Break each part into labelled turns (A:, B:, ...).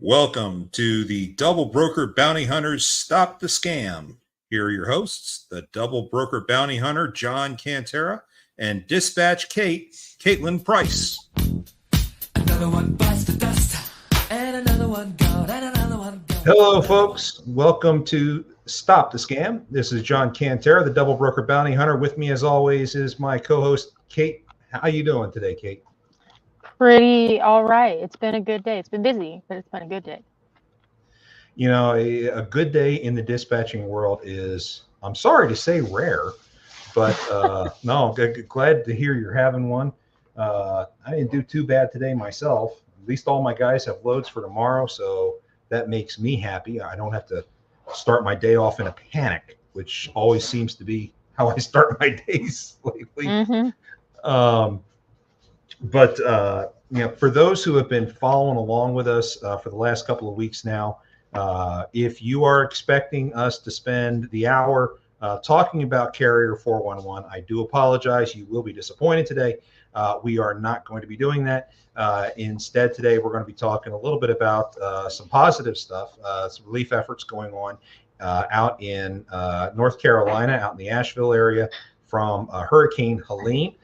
A: Welcome to the Double Broker Bounty Hunters Stop the Scam. Here are your hosts, the Double Broker Bounty Hunter, John Cantera, and Dispatch Kate, Caitlin Price.
B: Another one bites the dust, and another one gone, and another one gone.
C: Hello, folks. Welcome to Stop the Scam. This is John Cantera, the Double Broker Bounty Hunter. With me, as always, is my co-host, Kate. How you doing today, Kate?
D: Pretty all right. It's been a good day. It's been busy, but it's been a good day.
C: You know, a good day in the dispatching world is, I'm sorry to say, rare, but no, glad to hear you're having one. I didn't do too bad today myself. At least all my guys have loads for tomorrow, so that makes me happy. I don't have to start my day off in a panic, which always seems to be how I start my days lately.
D: Mm-hmm.
C: But you know, for those who have been following along with us for the last couple of weeks now, if you are expecting us to spend the hour talking about Carrier 411, I do apologize. You will be disappointed today. We are not going to be doing that. Instead, today we're going to be talking a little bit about some positive stuff, some relief efforts going on out in North Carolina, out in the Asheville area from Hurricane Helene.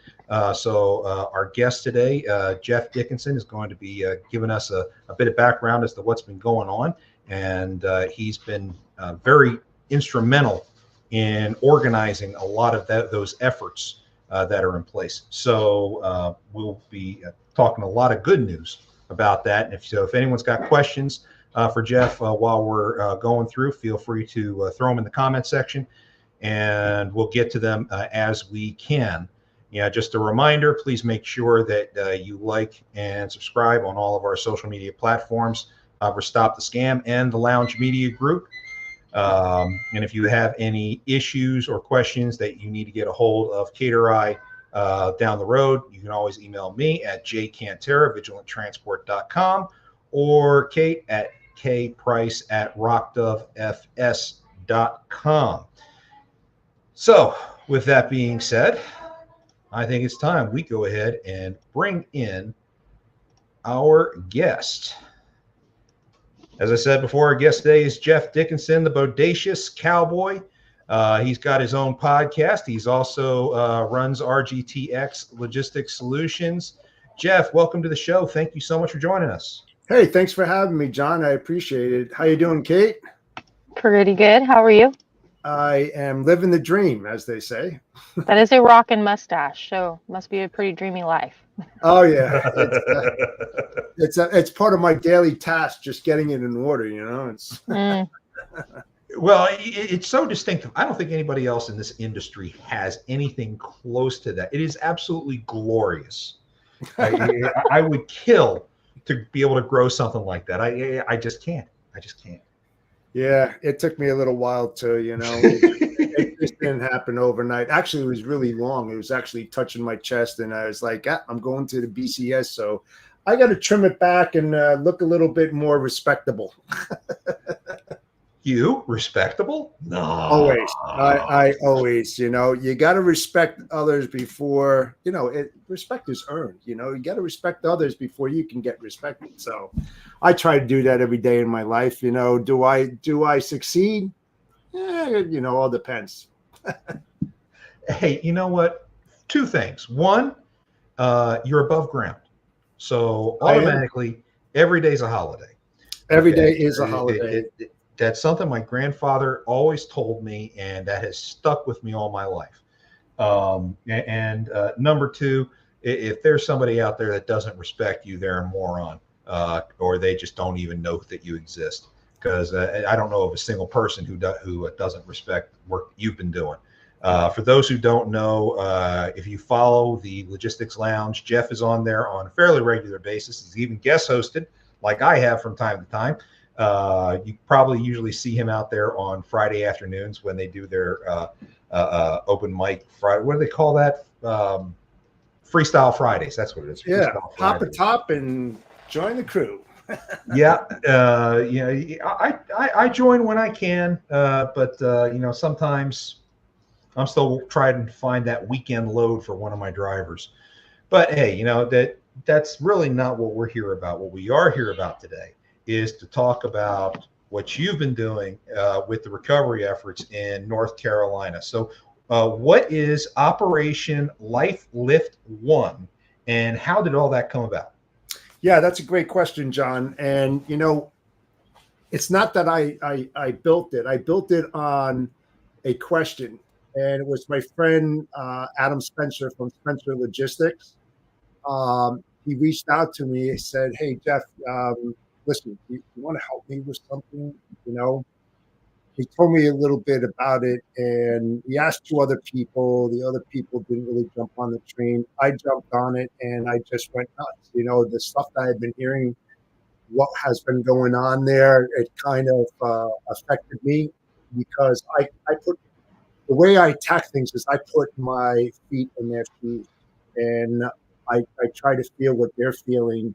C: So our guest today, Jeff Dickinson, is going to be giving us a bit of background as to what's been going on. And he's been very instrumental in organizing a lot of those efforts that are in place. So we'll be talking a lot of good news about that. And if anyone's got questions for Jeff while we're going through, feel free to throw them in the comment section, and we'll get to them as we can. Yeah, just a reminder, please make sure that you like and subscribe on all of our social media platforms for Stop the Scam and the Lounge Media Group. And if you have any issues or questions that you need to get a hold of Kate or I down the road, you can always email me at jcantera@vigilanttransport.com or Kate at kprice@rockdovefs.com. So with that being said, I think it's time we go ahead and bring in our guest. As I said before, our guest today is Jeff Dickinson, the Bodacious Cowboy. He's got his own podcast. He's also runs RGTX Logistics Solutions. Jeff, welcome to the show. Thank you so much for joining us.
E: Hey, thanks for having me, John. I appreciate it. How you doing, Kate?
D: Pretty good. How are you?
E: I am living the dream, as they say.
D: That is a rockin' mustache, so must be a pretty dreamy life.
E: Oh yeah, it's part of my daily task, just getting it in order. You know, it's.
C: Well, it's so distinctive. I don't think anybody else in this industry has anything close to that. It is absolutely glorious. I would kill to be able to grow something like that. I just can't. I just can't.
E: Yeah, it took me a little while to, it just didn't happen overnight. Actually, it was really long. It was actually touching my chest, and I was like, I'm going to the BCS, so I got to trim it back and look a little bit more respectable.
C: You respectable? No.
E: Always. I always, you got to respect others before, respect is earned. You got to respect others before you can get respected. So I try to do that every day in my life. Do I succeed? All depends.
C: Hey, you know what? Two things. One, you're above ground. So automatically every day's a holiday.
E: Every day is a holiday.
C: That's something my grandfather always told me, and that has stuck with me all my life. And number two, if there's somebody out there that doesn't respect you, they're a moron, or they just don't even know that you exist. Because I don't know of a single person who doesn't respect work you've been doing. For those who don't know, if you follow the Logistics Lounge, Jeff is on there on a fairly regular basis. He's even guest hosted, like I have from time to time. You probably usually see him out there on Friday afternoons when they do their open mic Friday. What do they call that? Freestyle Fridays. That's what it is.
E: Yeah, pop a top and join the crew.
C: Yeah, I join when I can, but sometimes I'm still trying to find that weekend load for one of my drivers. But hey, that's really not what we're here about. What we are here about today
A: is to talk about what you've been doing with the recovery efforts in North Carolina. So, what is Operation Life Lift One, and how did all that come about?
E: Yeah, that's a great question, John. And it's not that I built it. I built it on a question, and it was my friend Adam Spencer from Spencer Logistics. He reached out to me and said, "Hey Jeff, listen, you want to help me with something? You know." He told me a little bit about it, and he asked two other people. The other people didn't really jump on the train. I jumped on it, and I just went nuts. The stuff that I've been hearing, what has been going on there, it kind of affected me because I put the way I attack things is I put my feet in their shoes, and I try to feel what they're feeling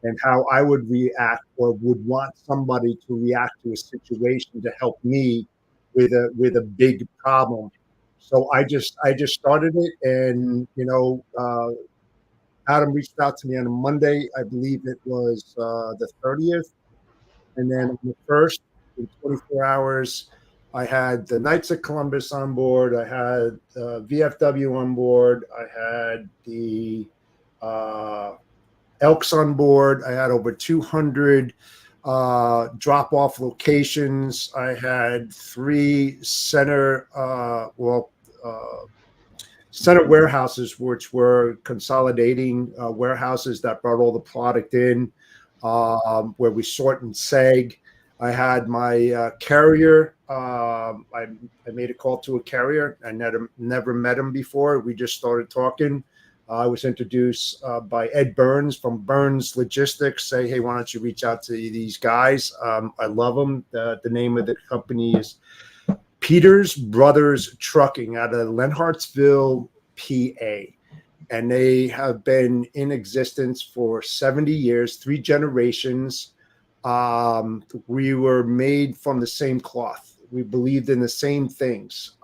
E: and how I would react or would want somebody to react to a situation to help me with a big problem. So I just started it, and Adam reached out to me on a Monday. I believe it was the 30th, and then on the first, in 24 hours, I had the Knights of Columbus on board. I had VFW on board. I had the Elks on board. I had over 200 drop-off locations. I had 3 center center warehouses, which were consolidating warehouses that brought all the product in, where we sort and seg. I had my carrier. I made a call to a carrier. I never met him before. We just started talking. I was introduced by Ed Burns from Burns Logistics. Say, hey, why don't you reach out to these guys? I love them. The name of the company is Peters Brothers Trucking out of Lenhartsville, PA. And they have been in existence for 70 years, 3 generations. We were made from the same cloth. We believed in the same things.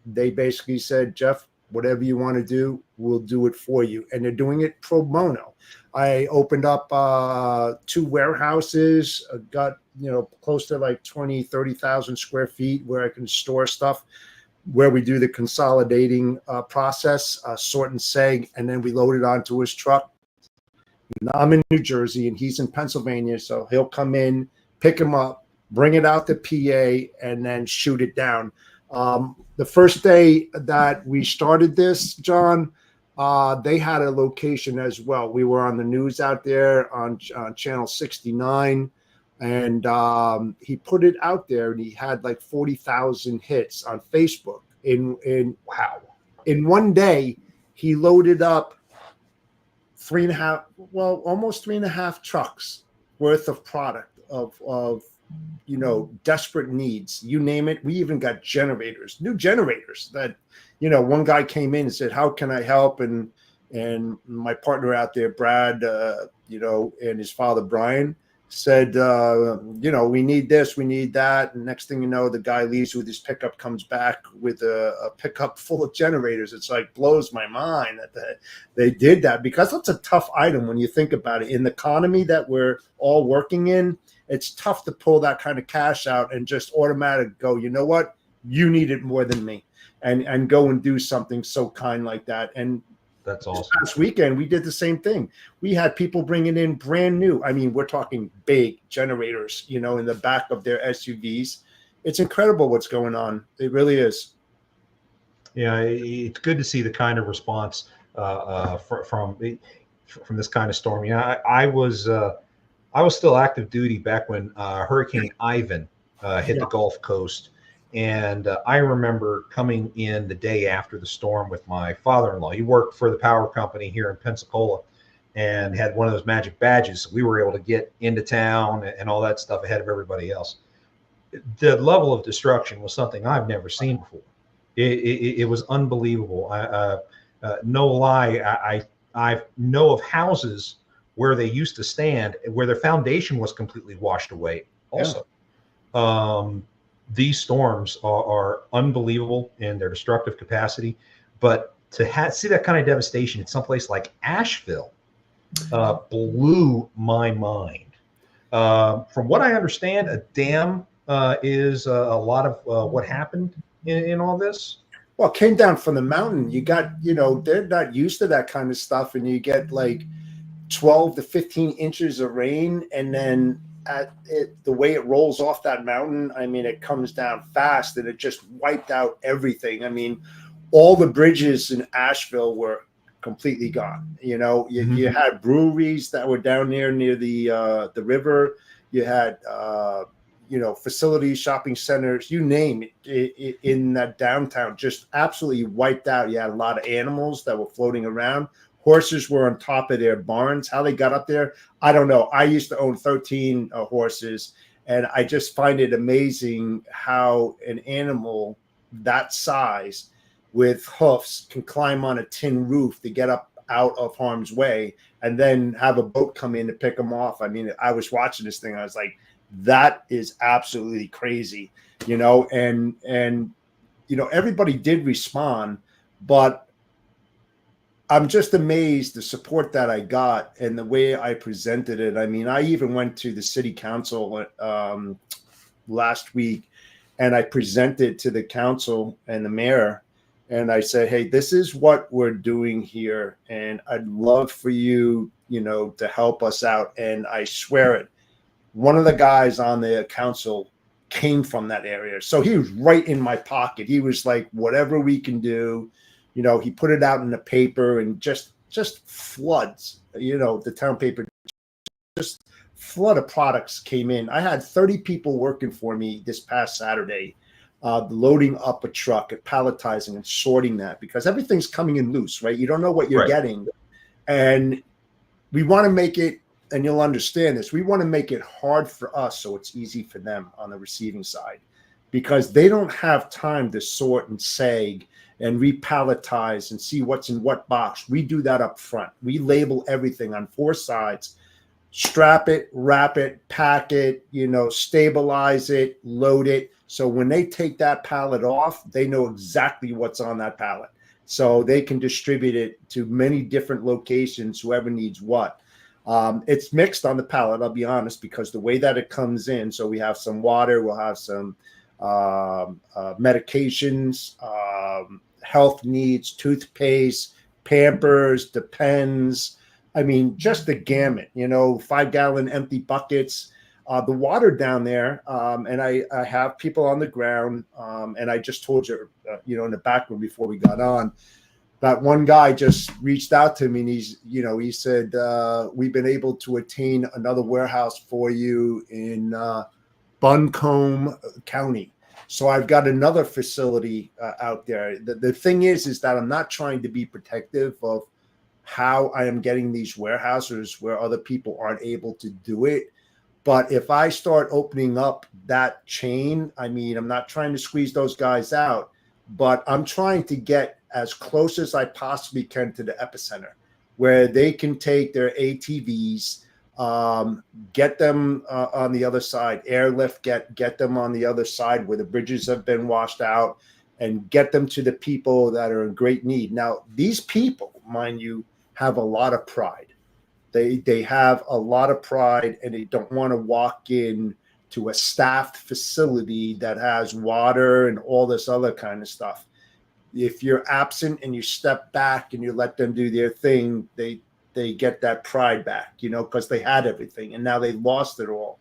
E: They basically said, Jeff, whatever you want to do, we'll do it for you. And they're doing it pro bono. I opened up 2 warehouses, got, close to like 20, 30,000 square feet where I can store stuff, where we do the consolidating process, sort and seg, and then we load it onto his truck. Now, I'm in New Jersey and he's in Pennsylvania. So he'll come in, pick him up, bring it out to PA, and then shoot it down. The first day that we started this, John, they had a location as well. We were on the news out there on channel 69, and he put it out there, and he had like 40,000 hits on Facebook. In one day, he loaded up almost 3.5 trucks worth of product of desperate needs. You name it. We even got new generators that, one guy came in and said, how can I help? And my partner out there, Brad, and his father, Brian, said, we need this, we need that. And next thing you know, the guy leaves with his pickup, comes back with a pickup full of generators. It's like blows my mind that they did that, because that's a tough item when you think about it. In the economy that we're all working in, it's tough to pull that kind of cash out and just automatic go, you know what, you need it more than me, and go and do something so kind like that. And
A: that's awesome.
E: Last weekend, we did the same thing. We had people bringing in brand new. I mean, we're talking big generators, in the back of their SUVs. It's incredible what's going on. It really is.
A: Yeah, it's good to see the kind of response from this kind of storm. I was still active duty back when Hurricane Ivan hit the Gulf Coast. And I remember coming in the day after the storm with my father-in-law. He worked for the power company here in Pensacola and had one of those magic badges. So we were able to get into town and all that stuff ahead of everybody else. The level of destruction was something I've never seen before. It was unbelievable. No lie, I know of houses where they used to stand, where their foundation was completely washed away also. Yeah. These storms are unbelievable in their destructive capacity, but to see that kind of devastation in someplace like Asheville blew my mind.
C: From what I understand, a dam is a lot of what happened in all this.
E: Well, it came down from the mountain. You got, they're not used to that kind of stuff, and you get like 12 to 15 inches of rain, and then the way it rolls off that mountain, I mean, it comes down fast, and it just wiped out everything. I mean, all the bridges in Asheville were completely gone. You had breweries that were down there near the river. You had facilities, shopping centers, you name it, in that downtown, just absolutely wiped out. You had a lot of animals that were floating around. Horses were on top of their barns. How they got up there, I don't know. I used to own 13 horses, and I just find it amazing how an animal that size with hoofs can climb on a tin roof to get up out of harm's way and then have a boat come in to pick them off. I mean, I was watching this thing. I was like, that is absolutely crazy, and everybody did respond, but I'm just amazed the support that I got and the way I presented it. I mean, I even went to the city council last week, and I presented to the council and the mayor, and I said, hey, this is what we're doing here, and I'd love for you, to help us out. And I swear it, one of the guys on the council came from that area. So he was right in my pocket. He was like, whatever we can do. He put it out in the paper, and just floods, the town paper, just flood of products came in. I had 30 people working for me this past Saturday, loading up a truck, palletizing and sorting that, because everything's coming in loose, right? You don't know what you're getting. And we want to make it, and you'll understand this, we want to make it hard for us so it's easy for them on the receiving side, because they don't have time to sort and sag and repalletize and see what's in what box. We do that up front. We label everything on 4 sides, strap it, wrap it, pack it, stabilize it, load it. So when they take that pallet off, they know exactly what's on that pallet. So they can distribute it to many different locations, whoever needs what. It's mixed on the pallet, I'll be honest, because the way that it comes in, so we have some water, we'll have some medications, health needs, toothpaste, Pampers, Depends. I mean, just the gamut, 5-gallon empty buckets, the water down there. And I have people on the ground. And I just told you, in the back room before we got on, that one guy just reached out to me, and he said, we've been able to attain another warehouse for you in Buncombe County. So I've got another facility out there. The thing is that I'm not trying to be protective of how I am getting these warehouses where other people aren't able to do it. But if I start opening up that chain, I mean, I'm not trying to squeeze those guys out, but I'm trying to get as close as I possibly can to the epicenter, where they can take their ATVs, get them on the other side, airlift, get them on the other side where the bridges have been washed out, and get them to the people that are in great need. Now, these people, mind you, have a lot of pride. They have a lot of pride, and they don't want to walk in to a staffed facility that has water and all this other kind of stuff. If you're absent and you step back and you let them do their thing, they get that pride back, because they had everything and now they lost it all.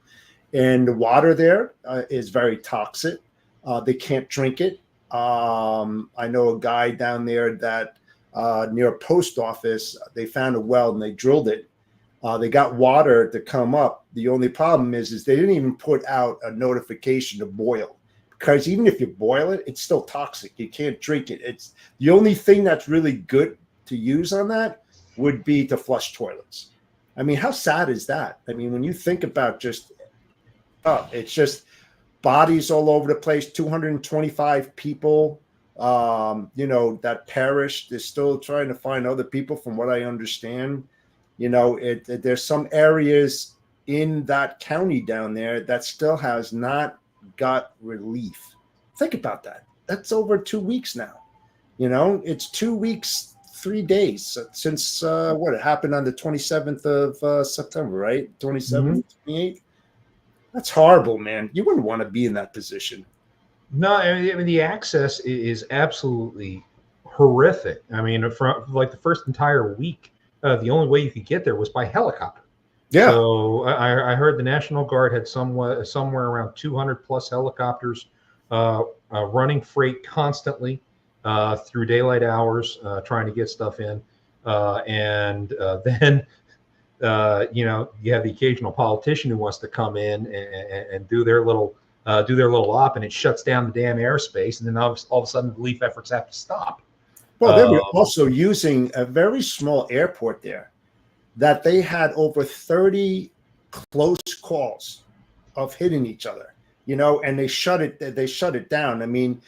E: And the water there is very toxic. They can't drink it. I know a guy down there that near a post office, they found a well and they drilled it. They got water to come up. The only problem is they didn't even put out a notification to boil, because even if you boil it, it's still toxic. You can't drink it. It's the only thing that's really good to use on that would be to flush toilets. I mean, how sad is that? I mean, when you think about it's just bodies all over the place, 225 people, that perished. They're still trying to find other people from what I understand. There's some areas in that county down there that still has not got relief. Think about that. That's over 2 weeks now. It's 2 weeks, 3 days since what it happened on the 27th of September, right? 27th, 28th. That's horrible, man. You wouldn't want to be in that position.
C: No, I mean the access is absolutely horrific. I mean, from like the first entire week, the only way you could get there was by helicopter.
E: Yeah.
C: So I heard the National Guard had somewhere around 200 plus helicopters running freight constantly through daylight hours, trying to get stuff in, and then you have the occasional politician who wants to come in and do their little op, and it shuts down the damn airspace, and then all of a sudden the relief efforts have to stop.
E: Well, they were also using a very small airport there that they had over 30 close calls of hitting each other, and they shut it down. I mean,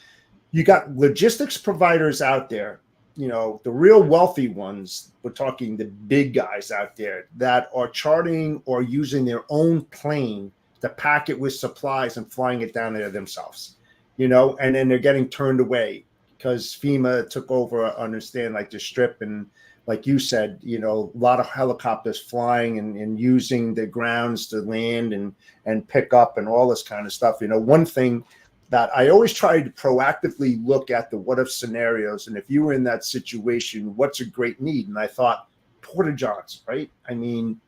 E: you got logistics providers out there, the real wealthy ones, we're talking the big guys out there that are charting or using their own plane to pack it with supplies and flying it down there themselves, and then they're getting turned away because FEMA took over, understand, like the strip, and like you said, a lot of helicopters flying and using the grounds to land and pick up and all this kind of stuff. One thing that I always try to proactively look at the what if scenarios, and if you were in that situation, what's a great need? And I thought porta-johns, right? I mean,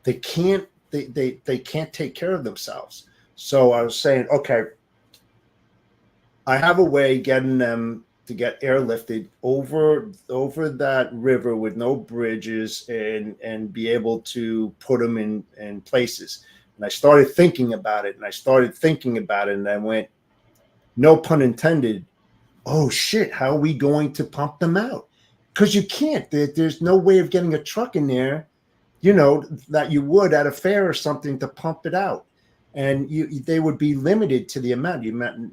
E: they can't take care of themselves. So I was saying, okay, I have a way getting them to get airlifted over that river with no bridges and be able to put them in places. And I started thinking about it, and I went, no pun intended, oh shit, how are we going to pump them out? Because you can't. There's no way of getting a truck in there, that you would at a fair or something to pump it out. And they would be limited to the amount.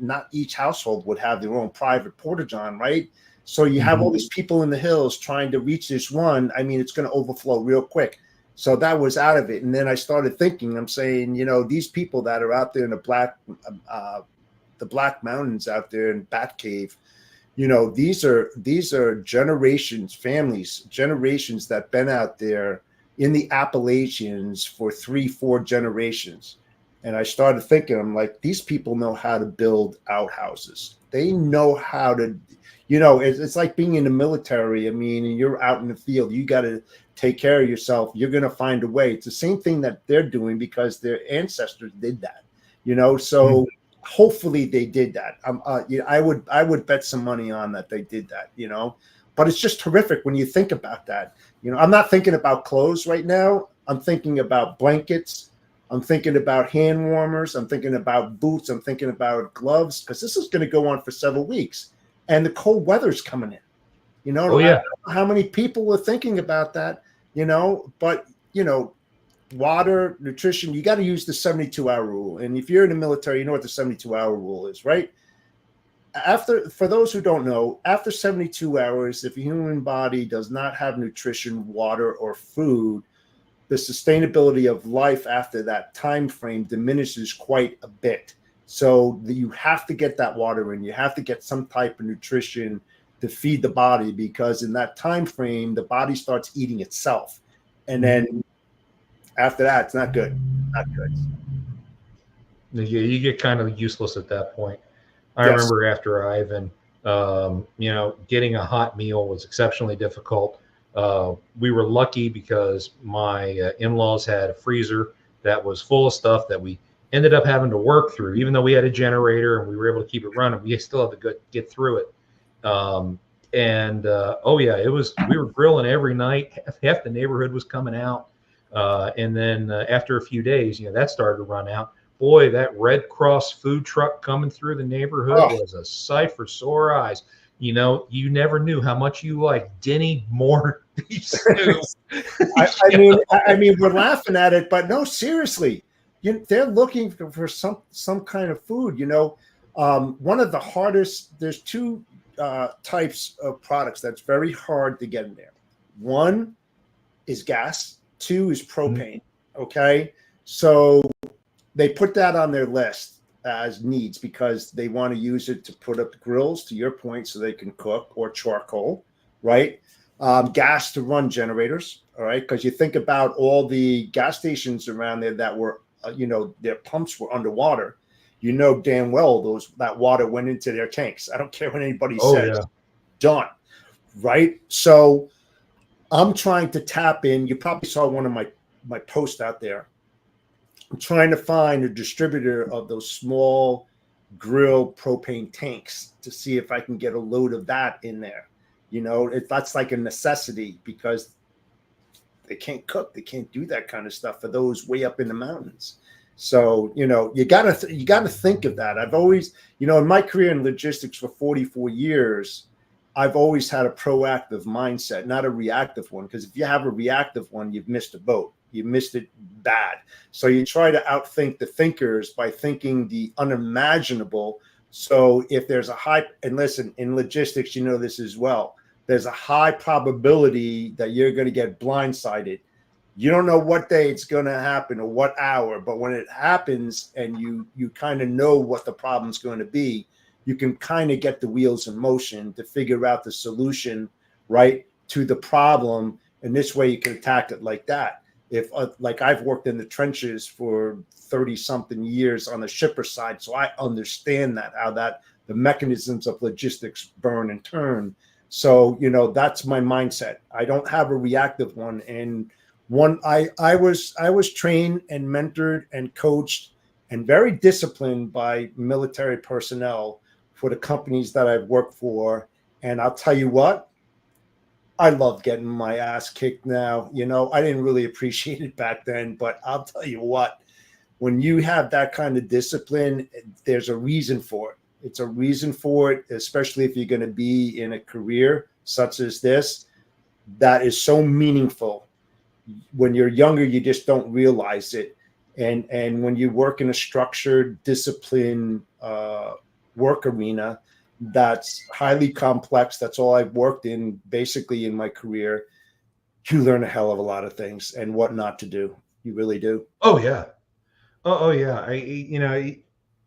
E: Not each household would have their own private porta-john, right? So you have all these people in the hills trying to reach this one. I mean, it's going to overflow real quick. So that was out of it. And then I started thinking, I'm saying, these people that are out there in the Black Mountains out there in Bat Cave, these are generations that been out there in the Appalachians for 3-4 generations. And I started thinking, I'm like, these people know how to build outhouses. They know how to, it's like being in the military. I mean, and you're out in the field, you got to take care of yourself. You're going to find a way. It's the same thing that they're doing because their ancestors did that, so hopefully they did that. I would bet some money on that they did that, but it's just terrific when you think about that. I'm not thinking about clothes right now. I'm thinking about blankets. I'm thinking about hand warmers. I'm thinking about boots. I'm thinking about gloves, because this is going to go on for several weeks, and the cold weather's coming in.
C: Oh, yeah.
E: I don't know how many people are thinking about that, but water, nutrition, you got to use the 72-hour rule. And if you're in the military, you know what the 72-hour rule is, right? For those who don't know, after 72 hours, if a human body does not have nutrition, water, or food, the sustainability of life after that time frame diminishes quite a bit. So you have to get that water in. You have to get some type of nutrition to feed the body, because in that time frame, the body starts eating itself. And then after that, it's not good. Not good.
C: You get kind of useless at that point. I
E: Yes.
C: remember after Ivan, getting a hot meal was exceptionally difficult. We were lucky because my in-laws had a freezer that was full of stuff that we ended up having to work through. Even though we had a generator and we were able to keep it running, we still had to get through it. We were grilling every night. Half the neighborhood was coming out. And then after a few days, that started to run out. Boy, that Red Cross food truck coming through the neighborhood was a sight for sore eyes. You never knew how much you like Denny Moore beef stew.
E: I mean, we're laughing at it, but no, seriously, they're looking for some kind of food. One of the hardest. There's two types of products that's very hard to get in there. One is gas. Two is propane. Okay, so they put that on their list as needs because they want to use it to put up grills, to your point, so they can cook, or charcoal, right? Gas to run generators, all right? Because you think about all the gas stations around there that were their pumps were underwater, damn well that water went into their tanks. I don't care what anybody says.
C: Yeah.
E: Done. Right. So I'm trying to tap in. You probably saw one of my posts out there. I'm trying to find a distributor of those small grill propane tanks to see if I can get a load of that in there. That's like a necessity because they can't cook. They can't do that kind of stuff for those way up in the mountains. So, you gotta think of that. I've always, in my career in logistics for 44 years, I've always had a proactive mindset, not a reactive one. Because if you have a reactive one, you've missed a boat. You missed it bad. So you try to outthink the thinkers by thinking the unimaginable. So if there's and listen, in logistics, this as well, there's a high probability that you're going to get blindsided. You don't know what day it's going to happen or what hour, but when it happens and you kind of know what the problem's going to be, you can kind of get the wheels in motion to figure out the solution, right, to the problem. And this way you can attack it like that. If like I've worked in the trenches for 30 something years on the shipper side. So I understand how the mechanisms of logistics burn and turn. So, that's my mindset. I don't have a reactive one. And I was trained and mentored and coached and very disciplined by military personnel for the companies that I've worked for. And I'll tell you what, I love getting my ass kicked now. I didn't really appreciate it back then, but I'll tell you what, when you have that kind of discipline, there's a reason for it. It's a reason for it, especially if you're going to be in a career such as this, that is so meaningful. When you're younger, you just don't realize it. And when you work in a structured, disciplined work arena, that's highly complex. That's all I've worked in basically in my career. You learn a hell of a lot of things and what not to do. You really do.
C: Oh yeah. Oh yeah.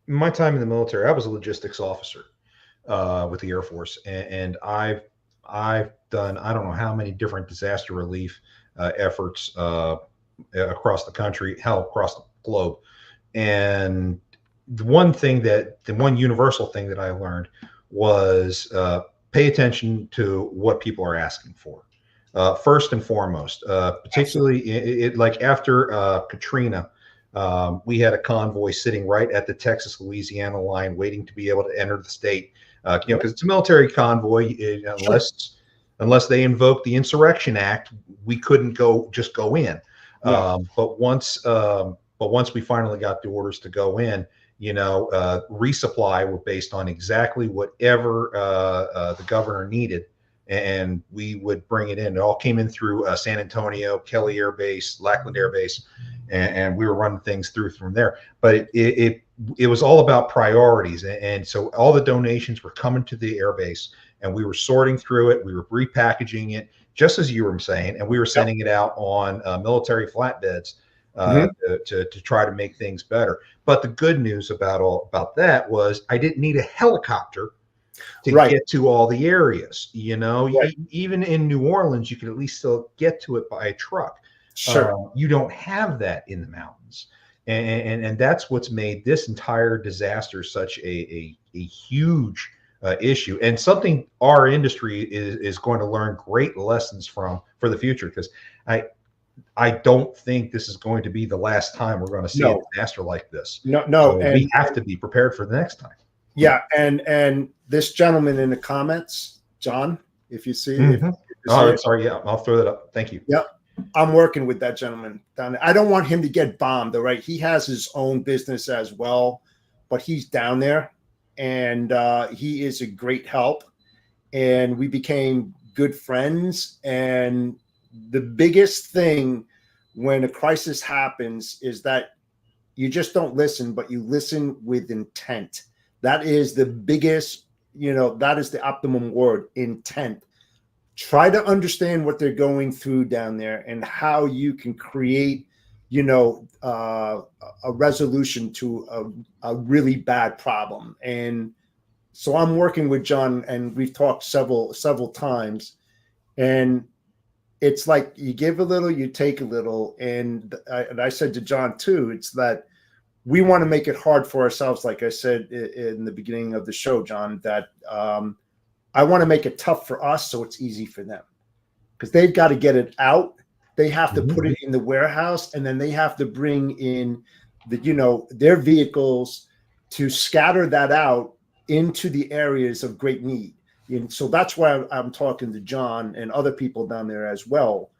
C: My time in the military, I was a logistics officer with the Air Force, and I've done I don't know how many different disaster relief efforts across the country, across the globe. And the one universal thing that I learned was pay attention to what people are asking for. First and foremost, particularly like after Katrina, we had a convoy sitting right at the Texas-Louisiana line waiting to be able to enter the state, because it's a military convoy. Unless they invoked the Insurrection Act, we couldn't just go in.
E: Yeah.
C: But once we finally got the orders to go in, resupply were based on exactly whatever the governor needed, and we would bring it in. It all came in through San Antonio, Kelly Air Base, Lackland Air Base, and we were running things through from there. But it was all about priorities, and so all the donations were coming to the air base, and we were sorting through it. We were repackaging it, just as you were saying, and we were sending it out on military flatbeds to try to make things better. But the good news about that was I didn't need a helicopter to get to all the areas. Even in New Orleans, you could at least still get to it by a truck.
E: Sure.
C: You don't have that in the mountains, and that's what's made this entire disaster such a huge issue, and something our industry is going to learn great lessons from for the future, because I don't think this is going to be the last time we're going to see a disaster like this.
E: No,
C: so we have to be prepared for the next time.
E: Yeah, and this gentleman in the comments, John, if you see,
C: sorry, yeah, I'll throw that up. Thank you.
E: Yeah, I'm working with that gentleman down there. I don't want him to get bombed. All right, he has his own business as well, but he's down there, and he is a great help, and we became good friends. And the biggest thing when a crisis happens is that you just don't listen, but you listen with intent. That is the biggest, that is the optimum word, intent. Try to understand what they're going through down there and how you can create, a resolution to a really bad problem. And so I'm working with John, and we've talked several times, and it's like you give a little, you take a little. And I said to John too, it's that we want to make it hard for ourselves. Like I said in the beginning of the show, John, that I want to make it tough for us so it's easy for them, because they've got to get it out. They have to put it in the warehouse, and then they have to bring in their vehicles to scatter that out into the areas of great need. And so that's why I'm talking to John and other people down there as well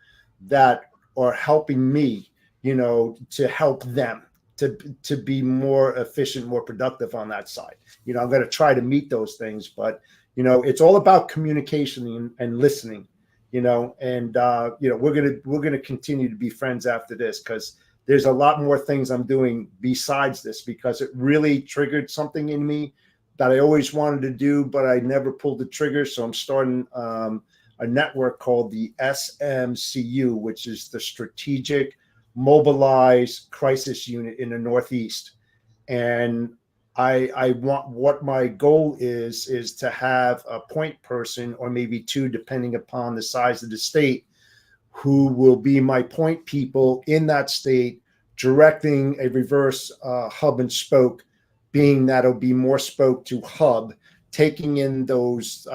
E: that are helping me, to help them to be more efficient, more productive on that side. I'm going to try to meet those things, but it's all about communication and listening. And we're gonna continue to be friends after this, because there's a lot more things I'm doing besides this, because it really triggered something in me that I always wanted to do, but I never pulled the trigger. So I'm starting a network called the SMCU, which is the Strategic Mobilized Crisis Unit in the Northeast. And I want, what my goal is to have a point person, or maybe two, depending upon the size of the state, who will be my point people in that state, directing a reverse hub and spoke, being that it'll be more spoke to hub, taking in those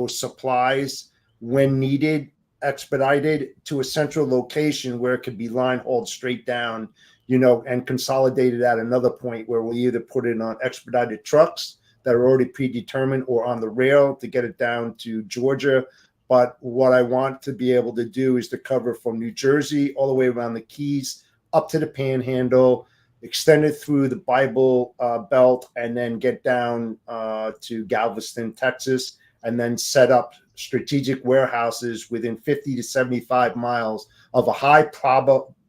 E: supplies when needed, expedited to a central location where it could be line hauled straight down, and consolidated at another point where we'll either put it on expedited trucks that are already predetermined, or on the rail to get it down to Georgia. But what I want to be able to do is to cover from New Jersey all the way around the Keys up to the Panhandle, extend it through the Bible Belt, and then get down to Galveston, Texas, and then set up strategic warehouses within 50 to 75 miles of a high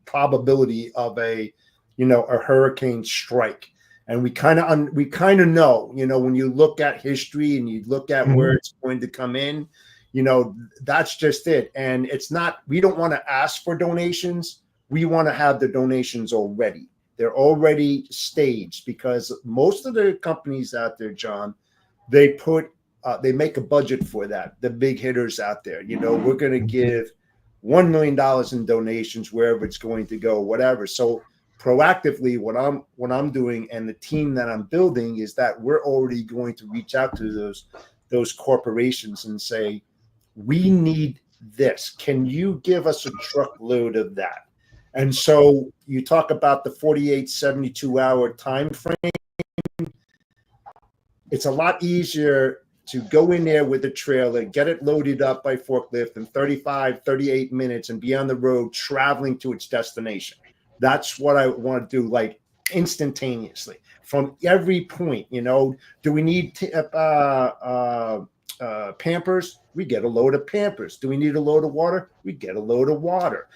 E: probability of a hurricane strike. And we kind of know, when you look at history and you look at where it's going to come in, that's just it. And it's not, we don't want to ask for donations. We want to have the donations already. They're already staged, because most of the companies out there, John, they make a budget for that. The big hitters out there, we're going to give $1 million in donations wherever it's going to go, whatever. So proactively, what I'm doing, and the team that I'm building, is that we're already going to reach out to those corporations and say, we need this. Can you give us a truckload of that? And so you talk about the 48, 72-hour time frame. It's a lot easier to go in there with a trailer, get it loaded up by forklift in 35, 38 minutes, and be on the road traveling to its destination. That's what I want to do, like instantaneously from every point. Do we need Pampers? We get a load of Pampers. Do we need a load of water? We get a load of water.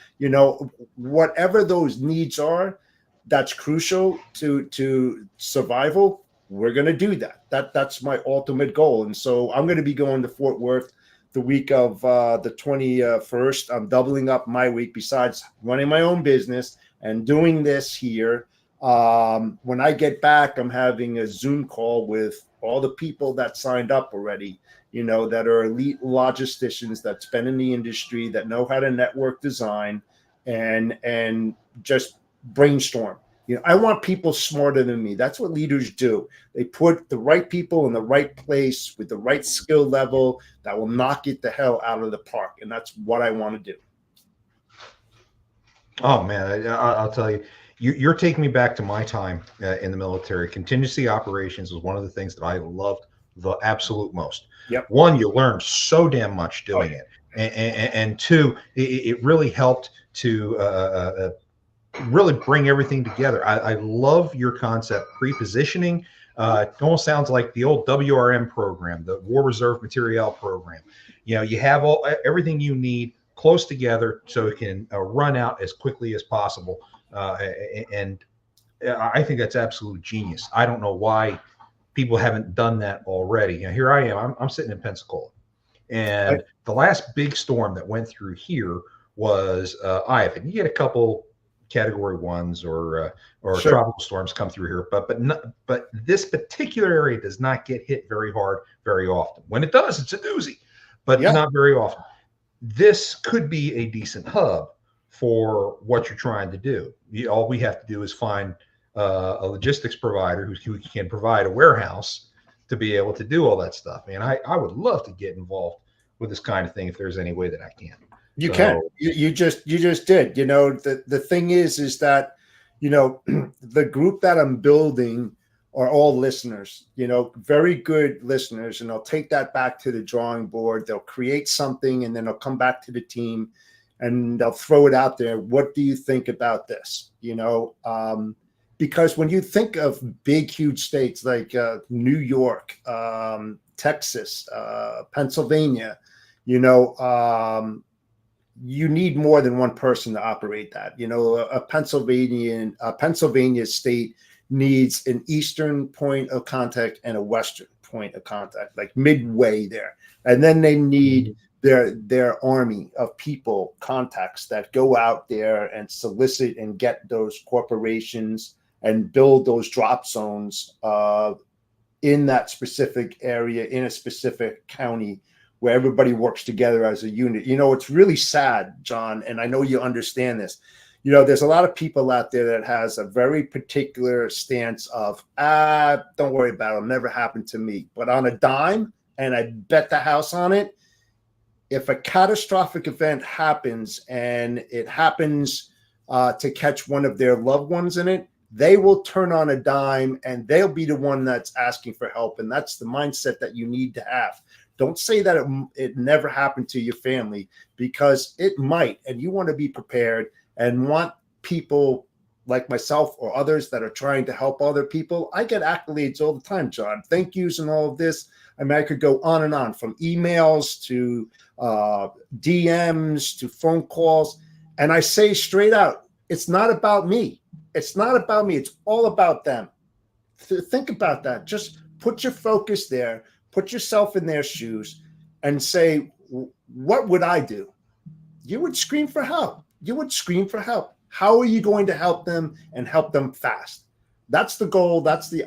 E: Whatever those needs are, that's crucial to survival. We're going to do that. That's my ultimate goal. And so I'm going to be going to Fort Worth the week of the 21st. I'm doubling up my week, besides running my own business and doing this here. When I get back, I'm having a Zoom call with all the people that signed up already, that are elite logisticians, that's been in the industry, that know how to network design and just brainstorm. I want people smarter than me. That's what leaders do. They put the right people in the right place with the right skill level that will knock it the hell out of the park. And that's what I want to do.
C: Oh, man, I'll tell you, you're taking me back to my time in the military. Contingency operations was one of the things that I loved the absolute most.
E: Yep.
C: One, you learned so damn much doing it. And two, it really helped to really bring everything together. I love your concept, pre-positioning. It almost sounds like the old WRM program, the War Reserve Materiel program. You have everything you need close together so it can run out as quickly as possible. And I think that's absolute genius. I don't know why people haven't done that already. Here I am. I'm sitting in Pensacola, and the last big storm that went through here was Ivan. You get a couple Category 1s or
E: Sure.
C: tropical storms come through here, but this particular area does not get hit very hard very often. When it does, it's a doozy, but not very often. this could be a decent hub for what you're trying to do. All we have to do is find a logistics provider who can provide a warehouse to be able to do all that stuff. Man, I would love to get involved with this kind of thing if there's any way that I can.
E: You can. You just did. You know, the thing is that, you know, the group that I'm building are all listeners, you know, very good listeners, and they'll take that back to the drawing board. They'll create something, and then they'll come back to the team and they'll throw it out there. What do you think about this? You know, because when you think of big, huge states like New York, Texas, Pennsylvania, you know, you need more than one person to operate that. You know, a Pennsylvania state needs an eastern point of contact and a western point of contact, like midway there. And then they need their army of people, contacts that go out there and solicit and get those corporations and build those drop zones in that specific area, in a specific county, where everybody works together as a unit. You know, it's really sad, John, and I know you understand this. You know, there's a lot of people out there that has a very particular stance of, don't worry about it, it'll never happen to me. But on a dime, and I bet the house on it, if a catastrophic event happens and it happens to catch one of their loved ones in it, they will turn on a dime and they'll be the one that's asking for help. And that's the mindset that you need to have. Don't say that it never happened to your family, because it might, and you want to be prepared and want people like myself or others that are trying to help other people. I get accolades all the time, John. Thank yous and all of this. I mean, I could go on and on, from emails to DMs to phone calls. And I say straight out, it's not about me. It's not about me. It's all about them. Think about that. Just put your focus there. Put yourself in their shoes and say, what would I do? You would scream for help. You would scream for help. How are you going to help them, and help them fast? That's the goal. That's the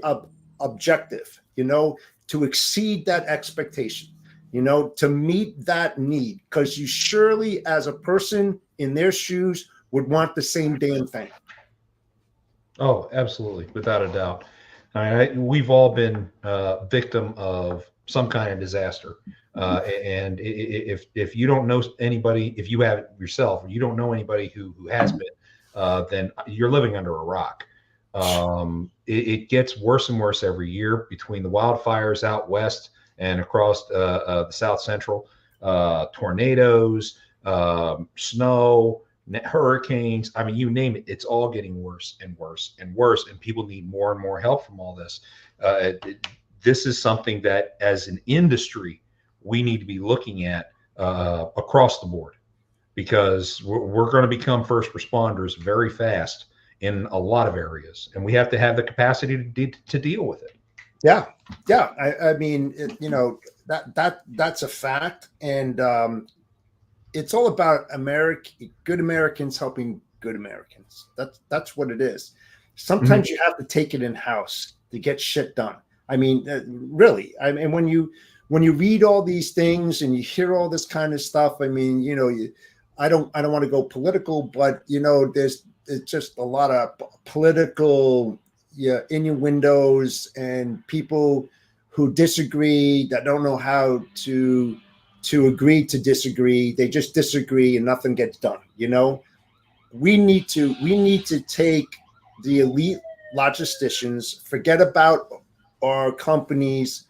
E: objective, you know, to exceed that expectation, you know, to meet that need, because you surely, as a person in their shoes, would want the same damn thing.
C: Oh, absolutely. Without a doubt. I mean, we've all been victim of some kind of disaster. And if you don't know anybody, if you have it yourself, or you don't know anybody who has been, then you're living under a rock. It gets worse and worse every year, between the wildfires out west and across the South Central, tornadoes, snow, hurricanes. I mean, you name it, it's all getting worse and worse and worse. And people need more and more help from all this. This is something that, as an industry, we need to be looking at across the board, because we're going to become first responders very fast in a lot of areas, and we have to have the capacity to deal with it.
E: Yeah. I mean, you know, that's a fact, and it's all about good Americans helping good Americans. That's what it is. Sometimes you have to take it in house to get shit done. I mean, really. I mean, when you read all these things and you hear all this kind of stuff, I mean, you know, I don't want to go political, but you know, it's just a lot of political innuendos and people who disagree, that don't know how to agree to disagree. They just disagree and nothing gets done. You know, we need to take the elite logisticians, forget about our companies.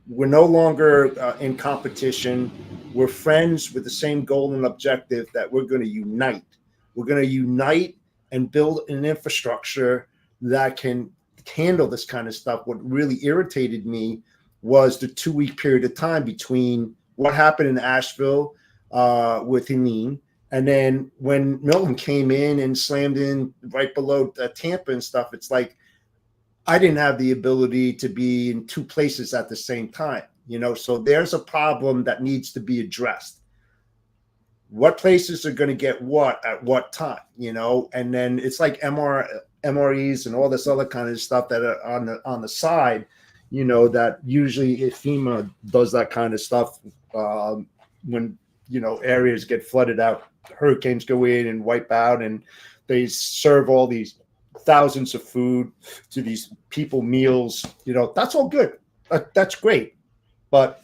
E: We're no longer in competition. We're friends with the same goal and objective, that we're going to unite. We're going to unite and build an infrastructure that can handle this kind of stuff. What really irritated me was the 2-week period of time between what happened in Asheville with Helene, and then when Milton came in and slammed in right below Tampa and stuff. It's like, I didn't have the ability to be in two places at the same time, you know, so there's a problem that needs to be addressed. What places are going to get what at what time, you know, and then it's like MREs and all this other kind of stuff that are on the side, you know, that usually if FEMA does that kind of stuff when areas get flooded out, hurricanes go in and wipe out, and they serve all these thousands of food to these people meals. That's all good. That's great. But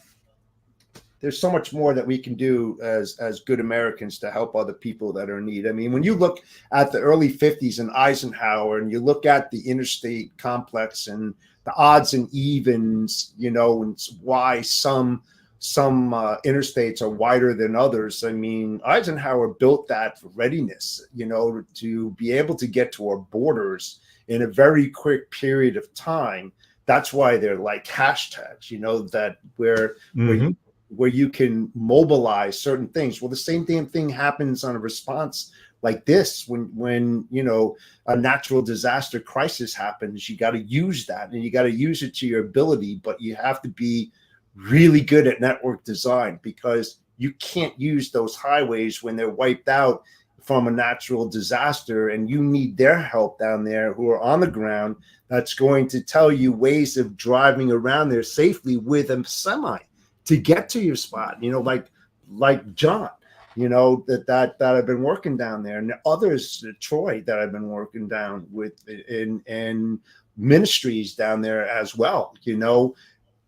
E: there's so much more that we can do as good Americans to help other people that are in need. I mean, when you look at the early 50s in Eisenhower, and you look at the interstate complex and the odds and evens, and why some interstates are wider than others. I mean, Eisenhower built that for readiness, to be able to get to our borders in a very quick period of time. That's why they're like hashtags, that where you can mobilize certain things. Well, the same damn thing happens on a response like this. When a natural disaster crisis happens, you got to use that, and you got to use it to your ability, but you have to be really good at network design, because you can't use those highways when they're wiped out from a natural disaster, and you need their help down there who are on the ground that's going to tell you ways of driving around there safely with a semi to get to your spot, like John, that I've been working down there, and others, Troy, that I've been working down with in ministries down there as well.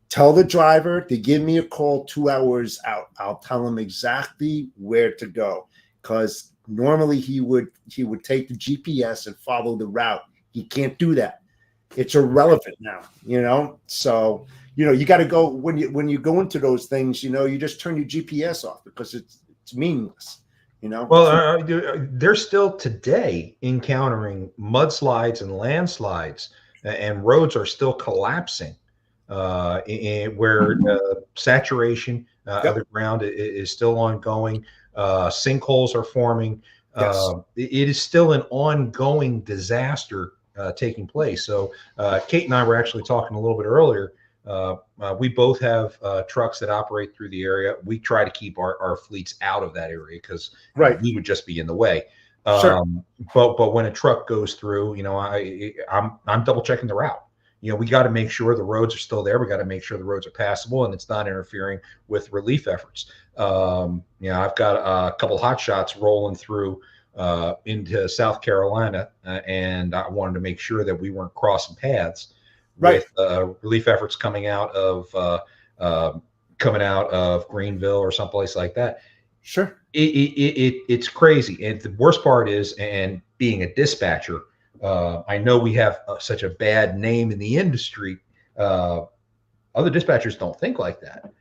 E: Tell the driver to give me a call 2 hours out. I'll tell him exactly where to go, because normally he would take the GPS and follow the route. He can't do that. It's irrelevant now, so you got to go when you go into those things, you just turn your GPS off, because it's meaningless,
C: Well, they're still today encountering mudslides and landslides, and roads are still collapsing, where saturation of the ground is still ongoing. Sinkholes are forming.
E: Yes.
C: It is still an ongoing disaster taking place. So Kate and I were actually talking a little bit earlier. We both have trucks that operate through the area. We try to keep our fleets out of that area, because we would just be in the way.
E: Sure.
C: But when a truck goes through, I'm double checking the route. We got to make sure the roads are still there. We got to make sure the roads are passable and it's not interfering with relief efforts. I've got a couple hot shots rolling through into South Carolina, and I wanted to make sure that we weren't crossing paths with relief efforts coming out of Greenville or someplace like that.
E: Sure.
C: It's crazy. And the worst part is, and being a dispatcher, I know we have such a bad name in the industry. Other dispatchers don't think like that.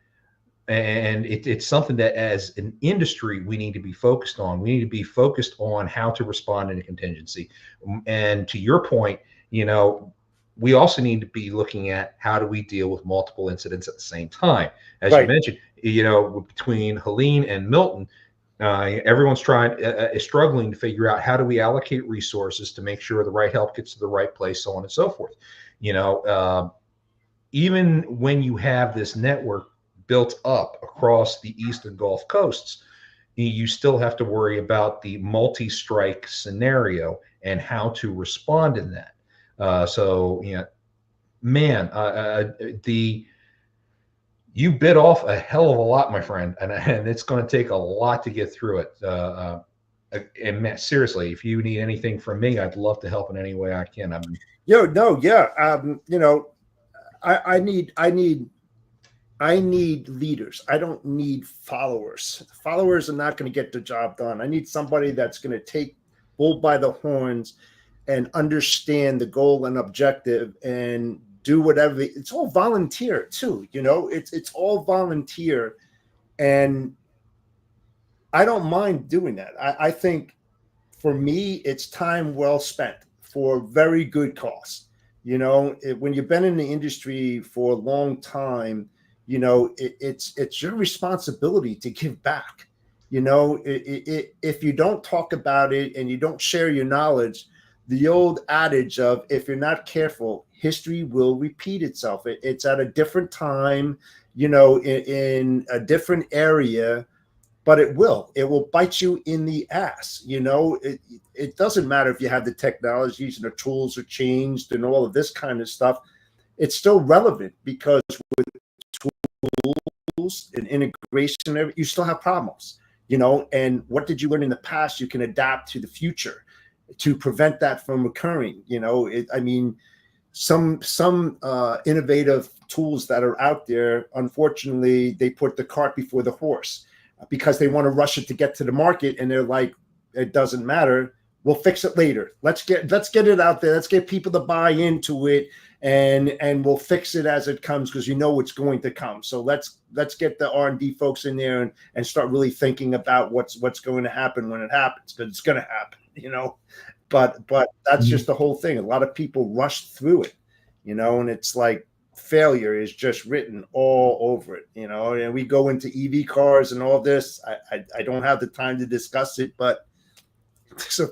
C: And it's something that as an industry, we need to be focused on. We need to be focused on how to respond in a contingency. And to your point, we also need to be looking at how do we deal with multiple incidents at the same time. As you mentioned, between Helene and Milton, everyone's struggling to figure out how do we allocate resources to make sure the right help gets to the right place, so on and so forth. Even when you have this network built up across the East and Gulf coasts, you still have to worry about the multi-strike scenario and how to respond in that. You bit off a hell of a lot, my friend, and it's going to take a lot to get through it. And Matt, seriously, if you need anything from me, I'd love to help in any way I can.
E: I need leaders. I don't need followers. Followers are not going to get the job done. I need somebody that's going to take bull by the horns and understand the goal and objective and do whatever. It's all volunteer too. It's all volunteer. And I don't mind doing that. I think for me, it's time well spent for very good cause. When you've been in the industry for a long time, it's your responsibility to give back. If you don't talk about it and you don't share your knowledge, the old adage of if you're not careful, history will repeat itself. It's at a different time, in a different area, but it will bite you in the ass. It doesn't matter if you have the technologies and the tools are changed and all of this kind of stuff. It's still relevant, because with tools and integration, you still have problems. you know, and what did you learn in the past you can adapt to the future to prevent that from occurring. You know, I mean, some innovative tools that are out there, unfortunately, they put the cart before the horse because they want to rush it to get to the market, and they're like, it doesn't matter, we'll fix it later. Let's get it out there, let's get people to buy into it, and we'll fix it as it comes, because you know it's going to come. So let's get the R&D folks in there and start really thinking about what's going to happen when it happens, because it's going to happen, you know. But that's just the whole thing. A lot of people rush through it, you know, and it's like failure is just written all over it, you know. And we go into EV cars and all this. I don't have the time to discuss it, but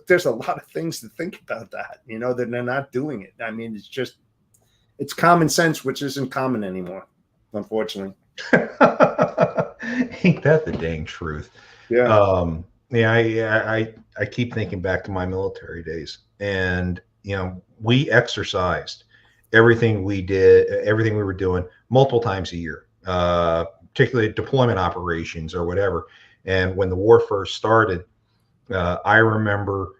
E: there's a lot of things to think about that, you know, that they're not doing it. I mean, it's common sense, which isn't common anymore, unfortunately.
C: Ain't that the dang truth?
E: Yeah.
C: Yeah, I keep thinking back to my military days, and you know, we exercised everything we did, everything we were doing multiple times a year, particularly deployment operations or whatever. And when the war first started, I remember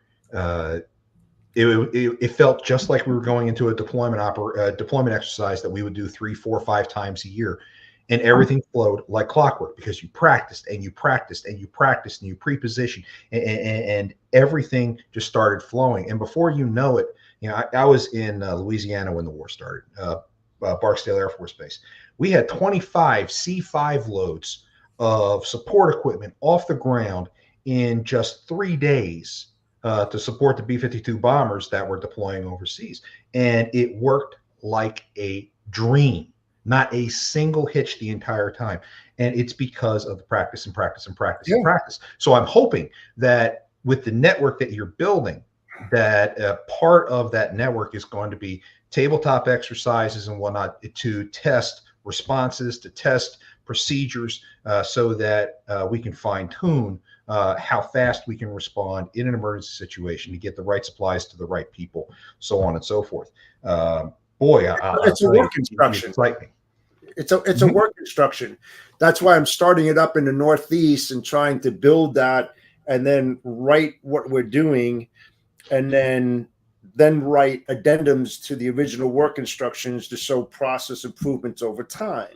C: it felt just like we were going into a deployment exercise that we would do 3, 4, 5 times a year. And everything flowed like clockwork because you practiced and you practiced and you practiced and you pre-positioned, and everything just started flowing. And before you know it, you know, I was in Louisiana when the war started, Barksdale Air Force Base. We had 25 C-5 loads of support equipment off the ground in just 3 days to support the B-52 bombers that were deploying overseas. And it worked like a dream. Not a single hitch the entire time. And it's because of the practice and practice and practice and practice. So I'm hoping that with the network that you're building, that part of that network is going to be tabletop exercises and whatnot to test responses, to test procedures, so that we can fine tune how fast we can respond in an emergency situation to get the right supplies to the right people, so on and so forth. Boy,
E: it's a work instruction. It's a work instruction. That's why I'm starting it up in the Northeast and trying to build that, and then write what we're doing, and then write addendums to the original work instructions to show process improvements over time.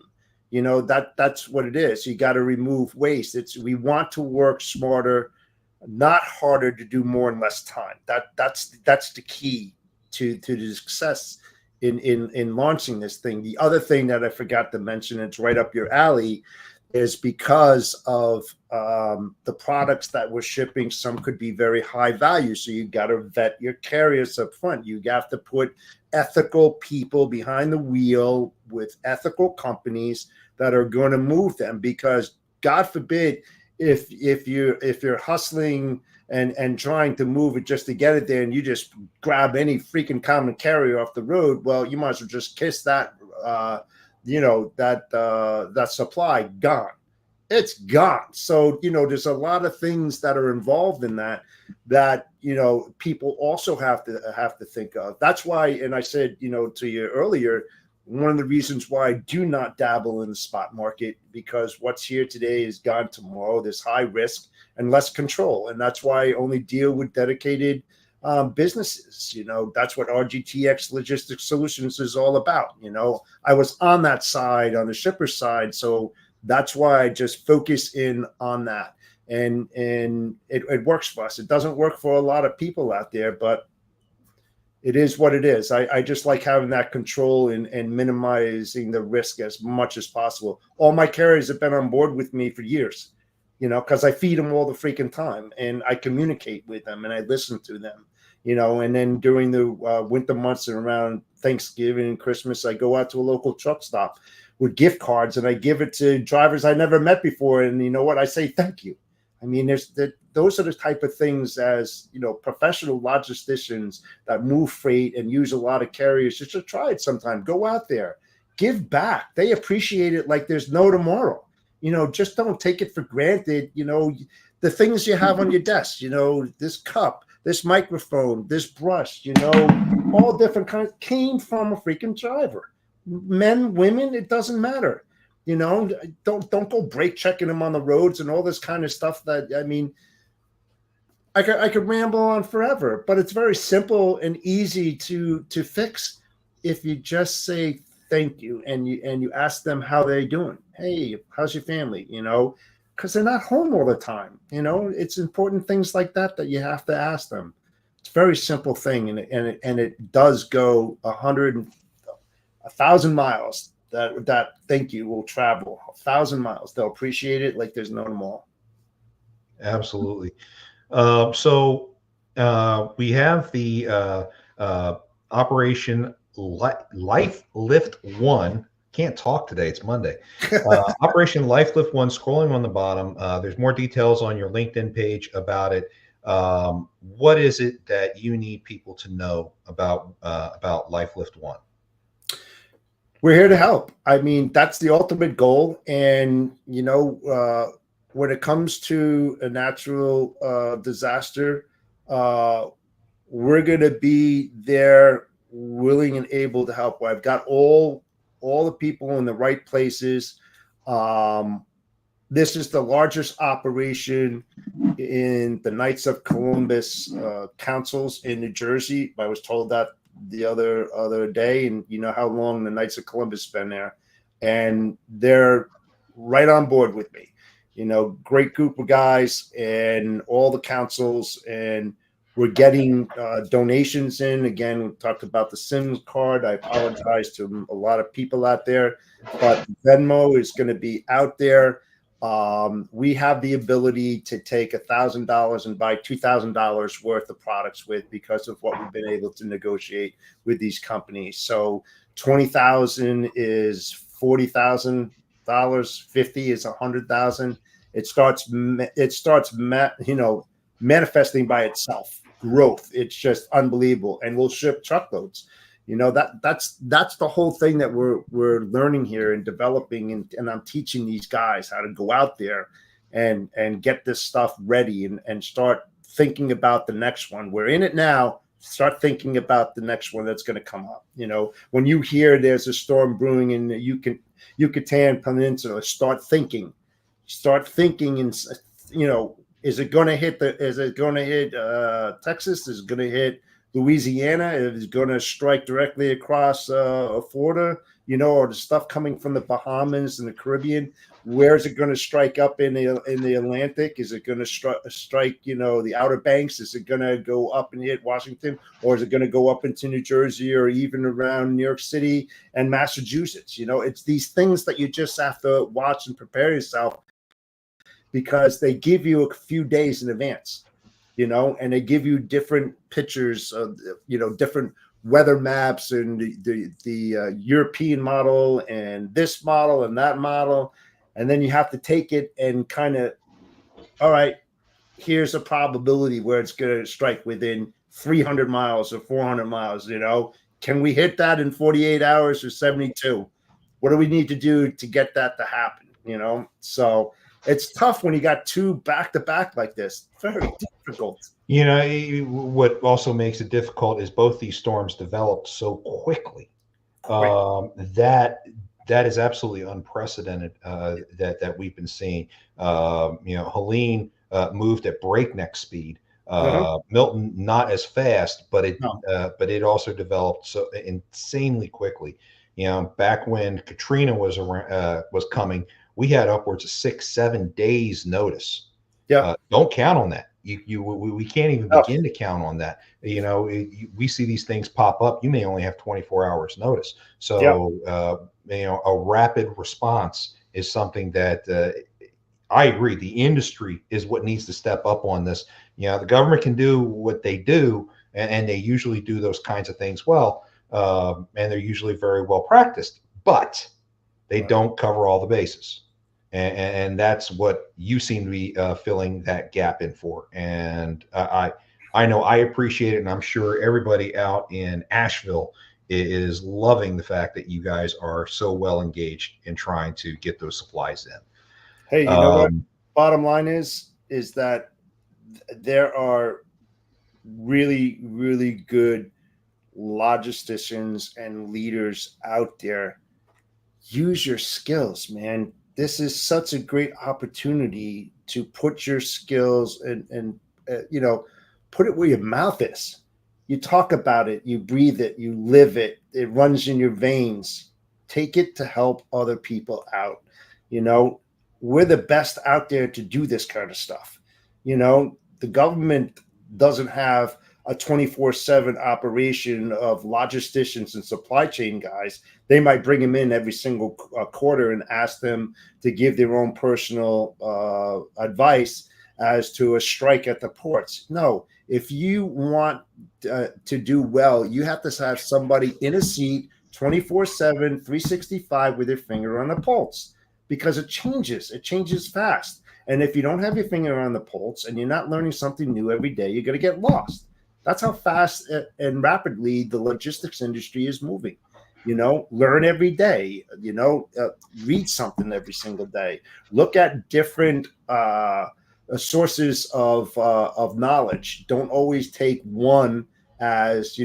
E: You know, that's what it is. You got to remove waste. We want to work smarter, not harder, to do more in less time. That's the key to the success in launching this thing. The other thing that I forgot to mention, it's right up your alley, is because of the products that we're shipping, some could be very high value. So you got to vet your carriers up front. You have to put ethical people behind the wheel with ethical companies that are going to move them, because God forbid if you're hustling and trying to move it just to get it there, and you just grab any freaking common carrier off the road, well, you might as well just kiss that, that supply gone. It's gone. So, you know, there's a lot of things that are involved in that, you know, people also have to think of. That's why, and I said, you know, to you earlier, one of the reasons why I do not dabble in the spot market, because what's here today is gone tomorrow. There's high risk and less control. And that's why I only deal with dedicated businesses. You know, that's what RGTX Logistics Solutions is all about. You know, I was on that side, on the shipper side. So that's why I just focus in on that. And it works for us. It doesn't work for a lot of people out there, but it is what it is. I just like having that control and minimizing the risk as much as possible. All my carriers have been on board with me for years, you know, because I feed them all the freaking time, and I communicate with them and I listen to them, you know. And then during the winter months and around Thanksgiving and Christmas, I go out to a local truck stop with gift cards and I give it to drivers I never met before. And you know what? I say thank you. I mean, those are the type of things, as you know, professional logisticians that move freight and use a lot of carriers. Just to try it sometime. Go out there, give back. They appreciate it like there's no tomorrow. You know, just don't take it for granted. You know, the things you have on your desk. You know, this cup, this microphone, this brush. You know, all different kinds came from a freaking driver. Men, women, it doesn't matter. You know, don't go brake checking them on the roads and all this kind of stuff. That, I mean, I could ramble on forever, but it's very simple and easy to fix if you just say thank you and you ask them how they're doing. Hey, how's your family? You know, because they're not home all the time. You know, it's important things like that you have to ask them. It's a very simple thing, and it does go 1,000 miles. That thank you will travel 1,000 miles. They'll appreciate it like there's no tomorrow.
C: Absolutely. So we have the Operation Life Lift One. Can't talk today. It's Monday. Operation Life Lift One. Scrolling on the bottom, there's more details on your LinkedIn page about it. What is it that you need people to know about Life Lift One?
E: We're here to help. I mean, that's the ultimate goal. And, you know, when it comes to a natural disaster, we're going to be there, willing and able to help. I've got all the people in the right places. This is the largest operation in the Knights of Columbus councils in New Jersey. I was told that the other day, and you know how long the Knights of Columbus been there, and they're right on board with me. You know, great group of guys and all the councils, and we're getting donations in. Again, we talked about the SIM card. I apologize to a lot of people out there, but Venmo is going to be out there. We have the ability to take $1,000 and buy $2,000 worth of products with, because of what we've been able to negotiate with these companies. So 20,000 is $40,000, 50 is 100,000. It starts manifesting by itself. Growth. It's just unbelievable, and we'll ship truckloads. You know, that's the whole thing that we're learning here and developing, and I'm teaching these guys how to go out there and get this stuff ready and start thinking about the next one. We're in it now. Start thinking about the next one that's going to come up. You know, when you hear there's a storm brewing in the Yucatan Peninsula, start thinking, and you know, is it going to hit Texas? Is it going to hit Louisiana? Is it going to strike directly across Florida? You know, or the stuff coming from the Bahamas and the Caribbean? Where is it going to strike up in the Atlantic? Is it going to strike, you know, the Outer Banks? Is it going to go up and hit Washington, or is it going to go up into New Jersey, or even around New York City and Massachusetts? You know, it's these things that you just have to watch and prepare yourself, because they give you a few days in advance, you know, and they give you different pictures of, you know, different weather maps, and the European model and this model and that model. And then you have to take it and kind of, all right, here's a probability where it's going to strike within 300 miles or 400 miles, you know, can we hit that in 48 hours or 72? What do we need to do to get that to happen? You know, so it's tough when you got two back to back like this. Very difficult.
C: You know, what also makes it difficult is both these storms developed so quickly. That is absolutely unprecedented that we've been seeing. You know, Helene moved at breakneck speed. Milton not as fast, but it also developed so insanely quickly. You know, back when Katrina was coming, we had upwards of 6-7 days notice.
E: Yeah,
C: don't count on that. We can't even begin to count on that. You know, we see these things pop up. You may only have 24 hours notice. So, you know, a rapid response is something that I agree. The industry is what needs to step up on this. You know, the government can do what they do, and they usually do those kinds of things well, and they're usually very well practiced, but they don't cover all the bases. And that's what you seem to be filling that gap in for. And I know I appreciate it, and I'm sure everybody out in Asheville is loving the fact that you guys are so well engaged in trying to get those supplies in.
E: Hey, you know what? Bottom line is that there are really, really good logisticians and leaders out there. use your skills, man. This is such a great opportunity to put your skills and put it where your mouth is. You talk about it, you breathe it, you live it. It runs in your veins. Take it to help other people out. We're the best out there to do this kind of stuff. The government doesn't have a 24/7 operation of logisticians and supply chain guys. They might bring them in every single quarter and ask them to give their own personal advice as to a strike at the ports. No, if you want to do well, you have to have somebody in a seat 24/7, 365 with their finger on the pulse, because it changes fast. And if you don't have your finger on the pulse and you're not learning something new every day, you're going to get lost. That's how fast and rapidly the logistics industry is moving. Learn every day, read something every single day, look at different sources of knowledge. Don't always take one as,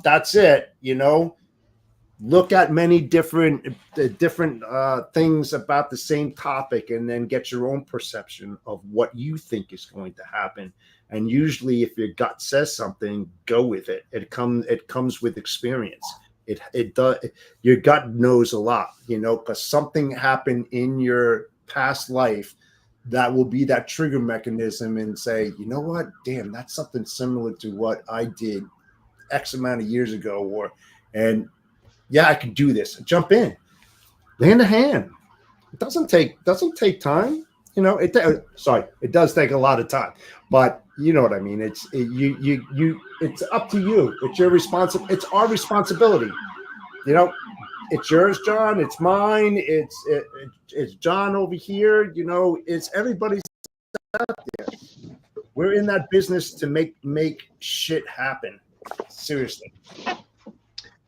E: that's it, look at many different things about the same topic, and then get your own perception of what you think is going to happen. And usually if your gut says something, go with it. It comes with experience. It does. Your gut knows a lot, because something happened in your past life that will be that trigger mechanism and say, you know what, damn, that's something similar to what I did X amount of years ago, and yeah, I can do this. Jump in, lend a hand. It doesn't take time. It does take a lot of time, but you know what I mean. It's up to you. It's your responsibility. It's our responsibility. It's yours, John. It's mine. It's John over here. It's everybody's out there. We're in that business to make shit happen. Seriously.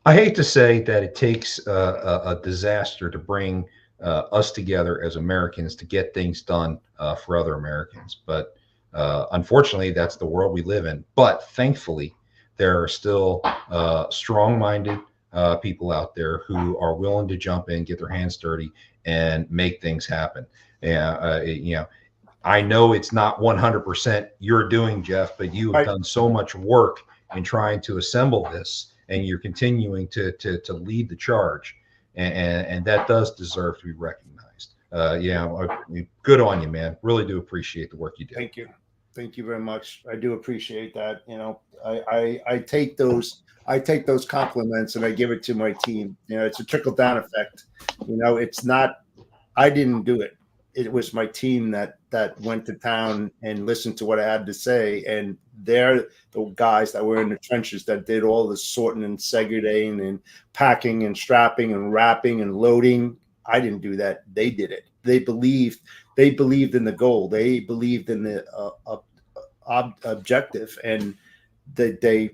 C: I hate to say that it takes a disaster to bring us together as Americans to get things done for other Americans. But unfortunately, that's the world we live in. But thankfully, there are still strong-minded people out there who are willing to jump in, get their hands dirty, and make things happen. I know it's not 100% you're doing, Jeff, but you have done so much work in trying to assemble this, and you're continuing to lead the charge, and that does deserve to be recognized. Good on you, man. Really do appreciate the work you do.
E: Thank you very much. I do appreciate that. I take those compliments and I give it to my team. It's a trickle down effect. It's not, I didn't do it. It was my team that went to town and listened to what I had to say, and they're the guys that were in the trenches that did all the sorting and segregating and packing and strapping and wrapping and loading. I didn't do that. They did it. They believed in the goal. They believed in the objective, and they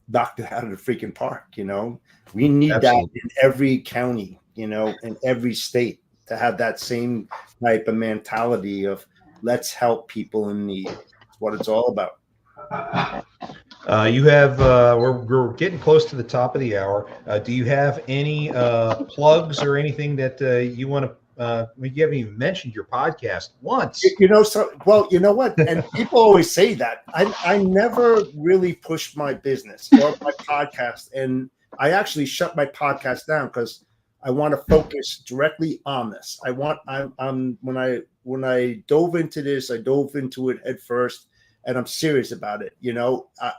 E: knocked it out of the freaking park. We need Absolutely. That in every county, in every state, to have that same type of mentality of let's help people in need. That's what it's all about.
C: You have we're getting close to the top of the hour. Do you have any plugs or anything that you want to? You haven't even mentioned your podcast once.
E: You know what? And people always say that. I never really pushed my business or my podcast, and I actually shut my podcast down because I want to focus directly on this. When I dove into this, I dove into it head first, and I'm serious about it,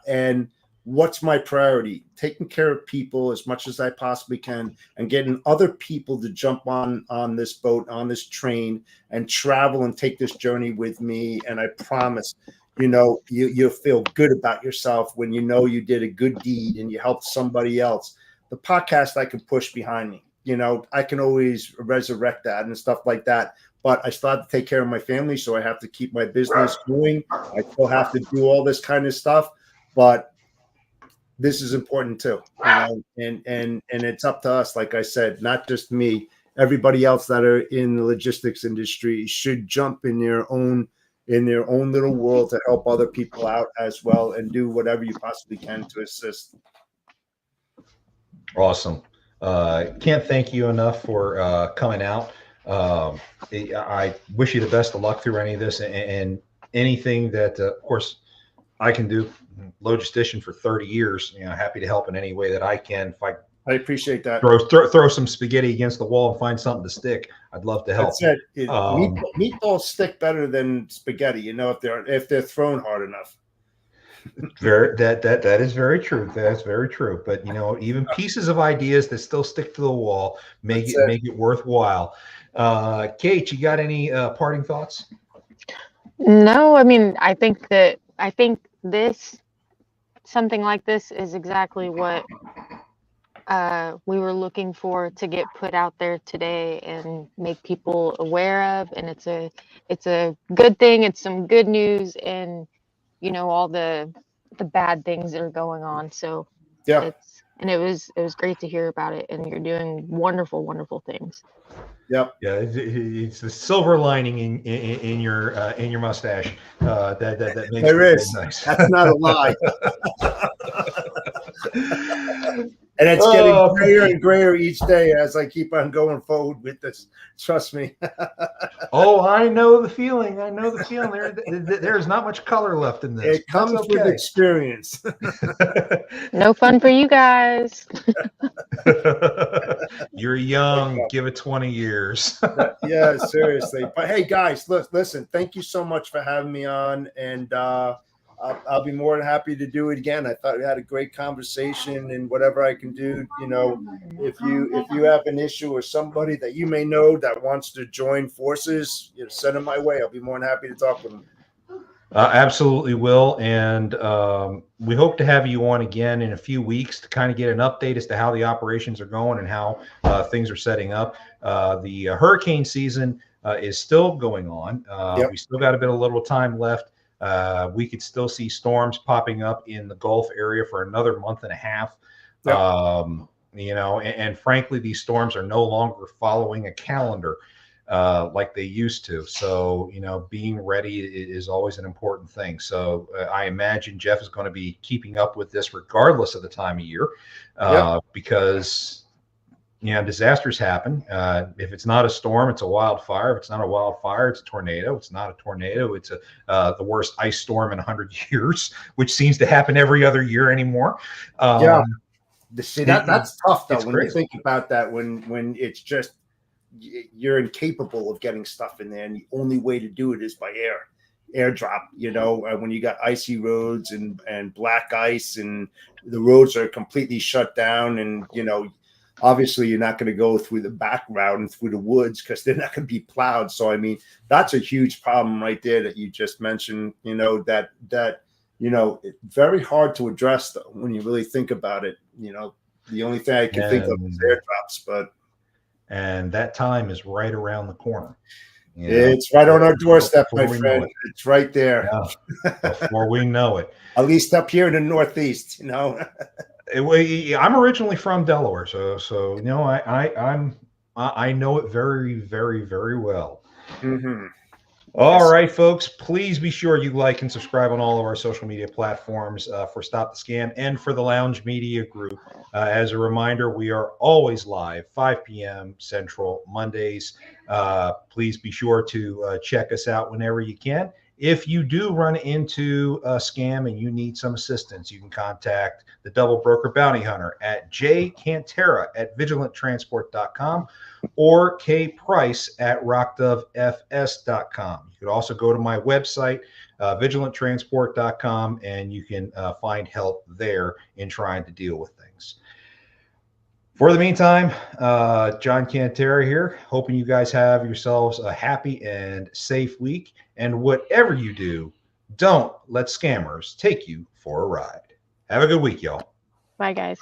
E: and what's my priority? Taking care of people as much as I possibly can, and getting other people to jump on this boat, on this train, and travel and take this journey with me. And I promise, you'll feel good about yourself when you did a good deed and you helped somebody else. The podcast I can push behind me. I can always resurrect that and stuff like that. But I still have to take care of my family, so I have to keep my business going. I still have to do all this kind of stuff, but this is important too. And it's up to us, like I said, not just me. Everybody else that are in the logistics industry should jump in their own little world to help other people out as well, and do whatever you possibly can to assist.
C: Awesome. Can't thank you enough for coming out. I wish you the best of luck through any of this, and anything that, of course, I can do. Logistician for 30 years. Happy to help in any way that I can. If I
E: appreciate that.
C: throw some spaghetti against the wall and find something to stick, I'd love to help.
E: That's it. Meatballs stick better than spaghetti, if they're thrown hard enough.
C: That is very true. That's very true. But even pieces of ideas that still stick to the wall make it worthwhile. Kate, you got any parting thoughts?
D: No, I mean, I think something like this is exactly what we were looking for to get put out there today and make people aware of. And it's a good thing. It's some good news, and all the bad things that are going on. So
E: yeah,
D: it was great to hear about it, and you're doing wonderful, wonderful things.
E: Yep.
C: Yeah, it's the silver lining in your mustache that makes
E: there
C: it
E: is.
C: nice.
E: That's not a lie. And it's getting grayer and grayer each day as I keep on going forward with this. Trust me.
C: Oh, I know the feeling. There's not much color left in this.
E: It comes with experience.
D: No fun for you guys.
C: You're young. Give it 20 years.
E: Yeah, seriously. But hey, guys, listen. Thank you so much for having me on, and I'll be more than happy to do it again. I thought we had a great conversation, and whatever I can do, if you have an issue or somebody that you may know that wants to join forces, send them my way. I'll be more than happy to talk with them.
C: Absolutely will. And we hope to have you on again in a few weeks to kind of get an update as to how the operations are going and how things are setting up. The hurricane season is still going on.
E: Yep.
C: We still got a little time left. We could still see storms popping up in the Gulf area for another month and a half.
E: Yep.
C: And frankly, these storms are no longer following a calendar like they used to. So, being ready is always an important thing. So I imagine Jeff is going to be keeping up with this regardless of the time of year, because disasters happen. If it's not a storm, it's a wildfire. If it's not a wildfire, it's a tornado. It's not a tornado. It's the worst ice storm in 100 years, which seems to happen every other year anymore.
E: See, that's tough though when
C: crazy.
E: You think about that. When it's just you're incapable of getting stuff in there, and the only way to do it is by airdrop. When you got icy roads and black ice, and the roads are completely shut down, and obviously you're not going to go through the back route and through the woods because they're not going to be plowed. So, I mean, that's a huge problem right there that you just mentioned, that very hard to address though, when you really think about it. The only thing I can think of is airdrops,
C: and that time is right around the corner.
E: It's right on our doorstep, my friend. It's right there.
C: Yeah. Before we know it.
E: At least up here in the Northeast,
C: I'm originally from Delaware, so I know it very, very, very well.
E: Mm-hmm.
C: All right, folks, please be sure you like and subscribe on all of our social media platforms for Stop the Scam and for the Lounge Media Group. As a reminder, we are always live 5 p.m. Central Mondays. Please be sure to check us out whenever you can. If you do run into a scam and you need some assistance, you can contact the Double Broker Bounty Hunter at jcantera@vigilanttransport.com or kprice@rockdovefs.com. You could also go to my website, vigilanttransport.com, and you can find help there in trying to deal with things. For the meantime, John Cantera here, hoping you guys have yourselves a happy and safe week. And whatever you do, don't let scammers take you for a ride. Have a good week, y'all.
D: Bye, guys.